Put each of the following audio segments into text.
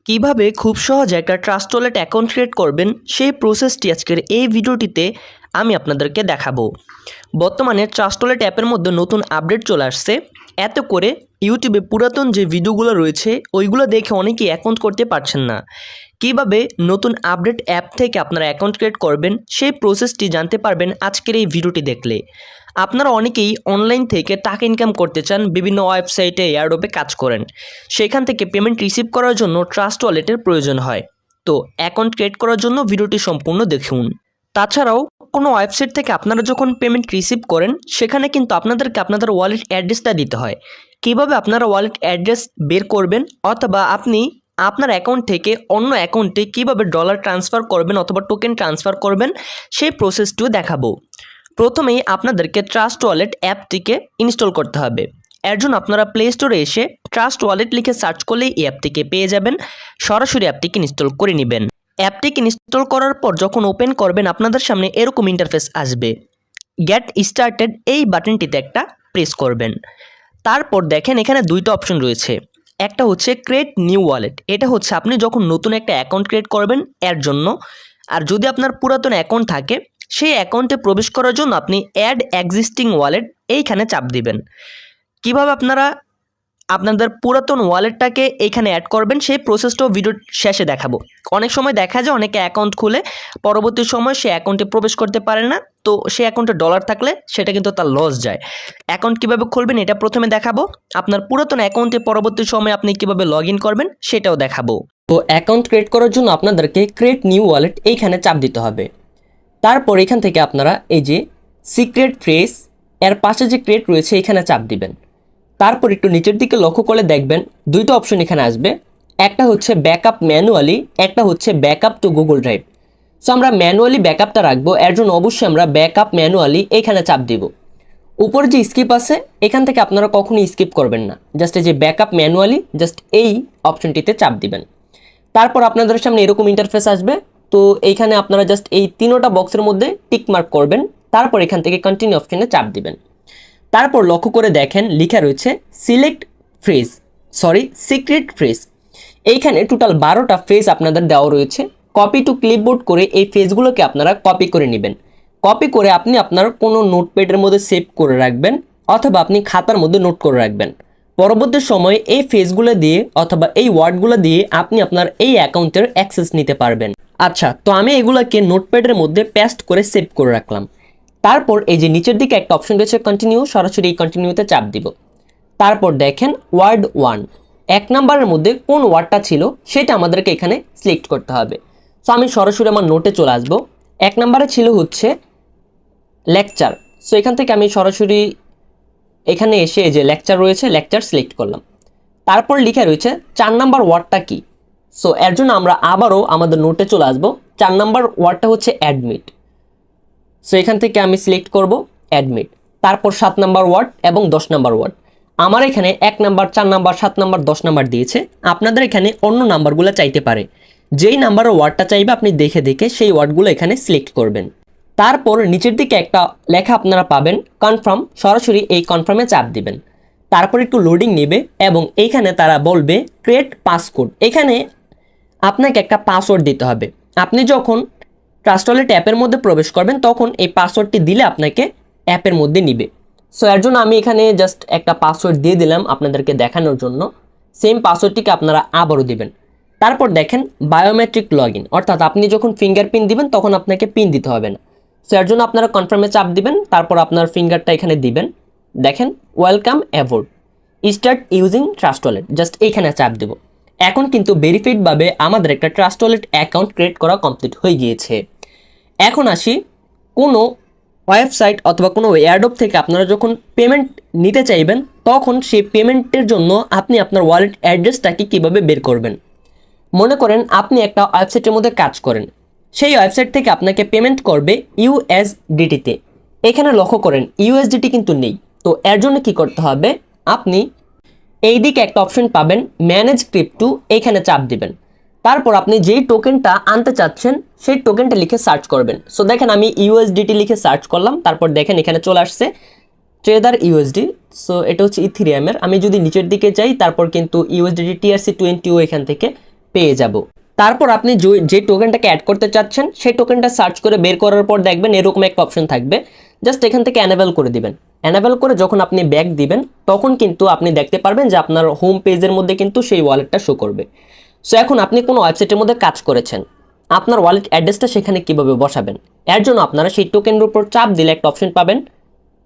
কিভাবে খুব সহজে একটা ট্রাস্ট ওয়ালেট অ্যাকাউন্ট ক্রিয়েট করবেন সেই প্রসেসটি আজকের এই ভিডিওটিতে আমি আপনাদেরকে দেখাবো। বর্তমানে ট্রাস্ট ওয়ালেট অ্যাপের মধ্যে নতুন আপডেট চলে আসছে। এতে করে ইউটিউবে পুরাতন যে ভিডিওগুলো রয়েছে ওইগুলো দেখে অনেকেই অ্যাকাউন্ট করতে পারছেন না। কিভাবে নতুন আপডেট অ্যাপ থেকে আপনারা অ্যাকাউন্ট ক্রিয়েট করবেন সেই প্রসেসটি জানতে পারবেন আজকের এই ভিডিওটি দেখলে। আপনারা অনেকেই অনলাইন থেকে টাকা ইনকাম করতে চান, বিভিন্ন ওয়েবসাইটে এয়ারড্রপে কাজ করেন, সেখান থেকে পেমেন্ট রিসিভ করার জন্য ট্রাস্ট ওয়ালেটের প্রয়োজন হয়। তো অ্যাকাউন্ট ক্রিয়েট করার জন্য ভিডিওটি সম্পূর্ণ দেখুন। তাছাড়াও কোনো ওয়েবসাইট থেকে আপনারা যখন পেমেন্ট রিসিভ করেন সেখানে কিন্তু আপনাদেরকে আপনাদের ওয়ালেট অ্যাড্রেসটা দিতে হয়। কিভাবে আপনারা ওয়ালেট অ্যাড্রেস বের করবেন অথবা আপনি আপনার অ্যাকাউন্ট থেকে অন্য অ্যাকাউন্টে কিভাবে ডলার ট্রান্সফার করবেন অথবা টোকেন ট্রান্সফার করবেন সেই প্রসেসটিও দেখাবো। প্রথমেই আপনাদেরকে ট্রাস্ট ওয়ালেট অ্যাপটিকে ইনস্টল করতে হবে। এর জন্য আপনারা প্লে স্টোরে এসে ট্রাস্ট ওয়ালেট লিখে সার্চ করলেই এই অ্যাপটিকে পেয়ে যাবেন। সরাসরি অ্যাপটিকে ইনস্টল করে নেবেন। অ্যাপটিকে ইনস্টল করার পর যখন ওপেন করবেন আপনাদের সামনে এরকম ইন্টারফেস আসবে। গেট স্টার্টেড এই বাটনটিতে একটা প্রেস করবেন। তারপর দেখেন এখানে দুইটা অপশন রয়েছে। একটা হচ্ছে ক্রিয়েট নিউ ওয়ালেট, এটা হচ্ছে আপনি যখন নতুন একটা অ্যাকাউন্ট ক্রিয়েট করবেন এর জন্য। আর যদি আপনার পুরাতন অ্যাকাউন্ট থাকে সেই অ্যাকাউন্টে প্রবেশ করার জন্য আপনি অ্যাড এক্সিস্টিং ওয়ালেট এইখানে চাপ দিবেন। কিভাবে আপনারা আপনাদের পুরাতন ওয়ালেটটাকে এইখানে অ্যাড করবেন সেই প্রসেসটাও ভিডিওর শেষে দেখাবো। অনেক সময় দেখা যায় অনেকে অ্যাকাউন্ট খুলে পরবর্তী সময় সে অ্যাকাউন্টে প্রবেশ করতে পারে না, তো সেই অ্যাকাউন্টে ডলার থাকলে সেটা কিন্তু তার লস যায়। অ্যাকাউন্ট কীভাবে খুলবেন এটা প্রথমে দেখাবো। আপনার পুরাতন অ্যাকাউন্টে পরবর্তী সময়ে আপনি কীভাবে লগ ইন করবেন সেটাও দেখাবো। তো অ্যাকাউন্ট ক্রিয়েট করার জন্য আপনাদেরকে ক্রিয়েট নিউ ওয়ালেট এইখানে চাপ দিতে হবে। তারপর এখান থেকে আপনারা এই যে সিক্রেট ফ্রেজ এর পাশে যে ক্রিয়েট রয়েছে এখানে চাপ দিবেন। তারপর একটু নিচের দিকে লক্ষ্য করলে দেখবেন দুইটা অপশন এখানে আসবে। একটা হচ্ছে ব্যাকআপ ম্যানুয়ালি, একটা হচ্ছে backup two Google drive. So আমরা ম্যানুয়ালি ব্যাকআপটা রাখবো, এর জন্য অবশ্যই আমরা ব্যাকআপ ম্যানুয়ালি এখানে চাপ দিব। উপরে যে স্কিপ আছে এখান থেকে আপনারা কখনোই স্কিপ করবেন না, জাস্ট এই যে ব্যাকআপ ম্যানুয়ালি জাস্ট এই অপশনটিতে চাপ দিবেন। তারপর আপনাদের সামনে এরকম ইন্টারফেস আসবে। তো এইখানে আপনারা জাস্ট এই তিনোটা বক্সের মধ্যে টিক মার্ক করবেন। তারপর এখান থেকে কন্টিনিউ অপশনে চাপ দিবেন। তারপর লক্ষ্য করে দেখেন লেখা রয়েছে সিক্রেট ফ্রেজ। এইখানে টোটাল 12টা ফ্রেজ আপনাদের দেওয়া রয়েছে। কপি টু ক্লিপবোর্ড করে এই ফ্রেজগুলোকে আপনারা কপি করে নেবেন। কপি করে আপনি আপনার কোনো নোটপ্যাডের মধ্যে সেভ করে রাখবেন অথবা আপনি খাতার মধ্যে নোট করে রাখবেন। পরবর্তী সময়ে এই ফ্রেজগুলো দিয়ে অথবা এই ওয়ার্ডগুলো দিয়ে আপনি আপনার এই অ্যাকাউন্টের অ্যাক্সেস নিতে পারবেন। আচ্ছা, তো আমি এগুলোকে নোটপ্যাডের মধ্যে পেস্ট করে সেভ করে রাখলাম। তারপর এই যে নিচের দিকে একটা অপশন রয়েছে কন্টিনিউ, সরাসরি এই কন্টিনিউতে চাপ দিব। তারপর দেখেন ওয়ার্ড 1, 1 নম্বরের মধ্যে কোন ওয়ার্ডটা ছিল সেটা আমাদেরকে এখানে সিলেক্ট করতে হবে। সো আমি সরাসরি আমার নোটে চলে আসবো। 1 নম্বরে ছিল হচ্ছে লেকচার। সো এখান থেকে আমি সরাসরি এখানে এসে এই যে লেকচার রয়েছে লেকচার সিলেক্ট করলাম। তারপর লেখা রয়েছে 4 নম্বর ওয়ার্ডটা কি। সো এর জন্য আমরা আবারও আমাদের নোটে চলে আসবো। 4 নম্বর ওয়ার্ডটা হচ্ছে অ্যাডমিট। সো এখান থেকে আমি সিলেক্ট করব অ্যাডমিট। তারপর 7 নাম্বার ওয়ার্ড এবং 10 নাম্বার ওয়ার্ড। আমার এখানে 1 নাম্বার, 4 নাম্বার, 7 নাম্বার, 10 নাম্বার দিয়েছে। আপনাদের এখানে অন্য নাম্বারগুলো চাইতে পারে। যেই নাম্বারের ওয়ার্ডটা চাইবে আপনি দেখে দেখে সেই ওয়ার্ডগুলো এখানে সিলেক্ট করবেন। তারপর নিচের দিকে একটা লেখা আপনারা পাবেন কনফার্ম, সরাসরি এই কনফার্মে চাপ দিবেন। তারপর একটু লোডিং নেবে এবং এইখানে তারা বলবে ক্রিয়েট পাসকোড। এখানে আপনাকে একটা পাসওয়ার্ড দিতে হবে। আপনি যখন ট্রাস্ট ওয়ালেট অ্যাপের মধ্যে প্রবেশ করবেন তখন এই পাসওয়ার্ডটি দিলে আপনাকে অ্যাপের মধ্যে নিবে। সো এর জন্য আমি এখানে জাস্ট একটা পাসওয়ার্ড দিয়ে দিলাম আপনাদেরকে দেখানোর জন্য। সেম পাসওয়ার্ডটিকে আপনারা আবারও দিবেন। তারপর দেখেন বায়োমেট্রিক লগ ইন, অর্থাৎ আপনি যখন ফিঙ্গারপ্রিন্ট দিবেন তখন আপনাকে পিন দিতে হবে না। সো এর জন্য আপনারা কনফার্মে চাপ দিবেন। তারপর আপনার ফিঙ্গারটা এখানে দিবেন। দেখেন welcome aboard, start using trust wallet, just এইখানে চাপ দেব। এখন কিন্তু ভেরিফাইডভাবে আমাদের একটা ট্রাস্ট ওয়ালেট অ্যাকাউন্ট ক্রিয়েট করা কমপ্লিট হয়ে গিয়েছে। এখন আসি, কোনো ওয়েবসাইট অথবা কোনো এয়ারড্রপ থেকে আপনারা যখন পেমেন্ট নিতে চাইবেন তখন সেই পেমেন্টের জন্য আপনি আপনার ওয়ালেট অ্যাড্রেসটাকে কীভাবে বের করবেন। মনে করেন আপনি একটা ওয়েবসাইটের মধ্যে কাজ করেন, সেই ওয়েবসাইট থেকে আপনাকে পেমেন্ট করবে ইউএসডিটিতে। এখানে লক্ষ্য করেন ইউএসডিটি কিন্তু নেই। তো এর জন্য কী করতে হবে, আপনি এই দিকে একটা অপশন পাবেন ম্যানেজ ক্রিপ্টো, এইখানে চাপ দিবেন। তারপর আপনি যেই টোকেনটা আনতে চাচ্ছেন সেই টোকেনটা লিখে সার্চ করবেন। সো দেখেন আমি ইউএসডিটি লিখে সার্চ করলাম। তারপর দেখেন এখানে চলে আসছে ট্রেদার ইউএসডি। সো এটা হচ্ছে ইথিরিয়ামের। আমি যদি নিচের দিকে যাই তারপর কিন্তু ইউএসডিটি TRC20 এখান থেকে পেয়ে যাব। তারপর আপনি যে টোকেনটাকে অ্যাড করতে চাচ্ছেন সেই টোকেনটা সার্চ করে বের করার পর দেখবেন এরকম একটা অপশন থাকবে, জাস্ট এখান থেকে অ্যানেবল করে দিবেন। অ্যানেবল করে যখন আপনি ব্যাক দিবেন তখন কিন্তু আপনি দেখতে পারবেন যে আপনার হোম পেজের মধ্যে কিন্তু সেই ওয়ালেটটা শো করবে। সো এখন আপনি কোনো ওয়েবসাইটের মধ্যে কাজ করেছেন, আপনার ওয়ালেট অ্যাড্রেসটা সেখানে কীভাবে বসাবেন, এর জন্য আপনারা সেই টোকেনের উপর চাপ দিলে একটা অপশন পাবেন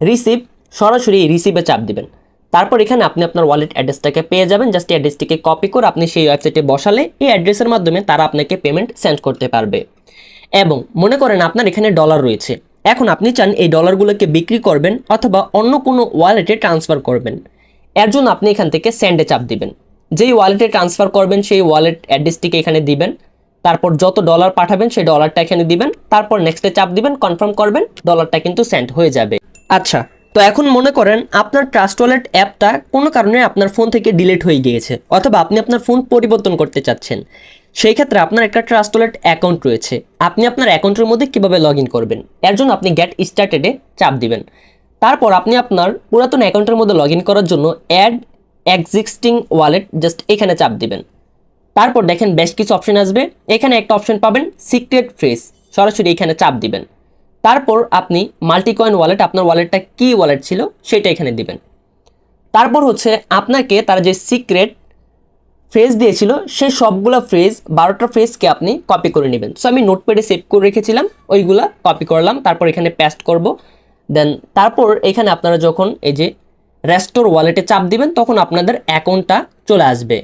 রিসিভ, সরাসরি রিসিভে চাপ দিবেন। তারপর এখানে আপনি আপনার ওয়ালেট অ্যাড্রেসটাকে পেয়ে যাবেন, জাস্ট এই অ্যাড্রেসটিকে কপি করে আপনি সেই ওয়েবসাইটে বসালে এই অ্যাড্রেসের মাধ্যমে তারা আপনাকে পেমেন্ট সেন্ড করতে পারবে। এবং মনে করেন আপনার এখানে ডলার রয়েছে, এখন আপনি চান এই ডলারগুলোকে বিক্রি করবেন অথবা অন্য কোনো ওয়ালেটে ট্রান্সফার করবেন, এর জন্য আপনি এখান থেকে সেন্ডে চাপ দিবেন। যেই ওয়ালেটে ট্রান্সফার করবেন সেই ওয়ালেট অ্যাড্রেসটিকে এখানে দিবেন, তারপর যত ডলার পাঠাবেন সেই ডলারটা এখানে দিবেন, তারপর নেক্সটে চাপ দিবেন, কনফার্ম করবেন, ডলারটা কিন্তু সেন্ড হয়ে যাবে। আচ্ছা, তো এখন মনে করেন আপনার ট্রাস্ট ওয়ালেট অ্যাপটা কোনো কারণে আপনার ফোন থেকে ডিলিট হয়ে গিয়েছে অথবা আপনি আপনার ফোন পরিবর্তন করতে চাচ্ছেন, সেই ক্ষেত্রে আপনার একটা ট্রাস্ট ওয়ালেট অ্যাকাউন্ট রয়েছে, আপনি আপনার অ্যাকাউন্টের মধ্যে কীভাবে লগ ইন করবেন, এর জন্য আপনি গেট স্টার্টেডে চাপ দিবেন। তারপর আপনি আপনার পুরাতন অ্যাকাউন্টের মধ্যে লগ ইন করার জন্য অ্যাড এক্সিস্টিং ওয়ালেট, জাস্ট এখানে চাপ দিবেন। তারপর দেখেন বেশ কিছু অপশন আসবে, এখানে একটা অপশন পাবেন সিক্রেট ফ্রেজ, সরাসরি এখানে চাপ দিবেন। তারপর আপনি মাল্টিকয়েন ওয়ালেট, আপনার ওয়ালেটটা কি ওয়ালেট ছিল সেটা এখানে দিবেন। তারপর হচ্ছে আপনাকে তারা যে সিক্রেট ফ্রেজ দিয়েছিল সেই সবগুলো ফ্রেজ 12টা ফ্রেজকে আপনি কপি করে নেবেন। সো আমি নোটপ্যাডে সেভ করে রেখেছিলাম, ওইগুলা কপি করলাম, তারপর এখানে পেস্ট করব। দেন তারপর এখানে আপনারা যখন এই যে রেস্টোর ওয়ালেটে চাপ দিবেন তখন আপনাদের অ্যাকাউন্টটা চলে আসবে।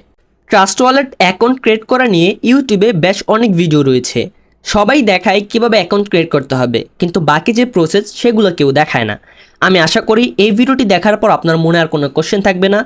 ট্রাস্ট ওয়ালেট অ্যাকাউন্ট ক্রিয়েট করা নিয়ে ইউটিউবে বেশ অনেক ভিডিও রয়েছে, সবাই দেখায় কিভাবে অ্যাকাউন্ট ক্রিয়েট করতে হবে, কিন্তু বাকি যে প্রসেস সেগুলো কেউ দেখায় না। আমি আশা করি এই ভিডিওটি দেখার পর আপনার মনে আর কোনো কোশ্চেন থাকবে না।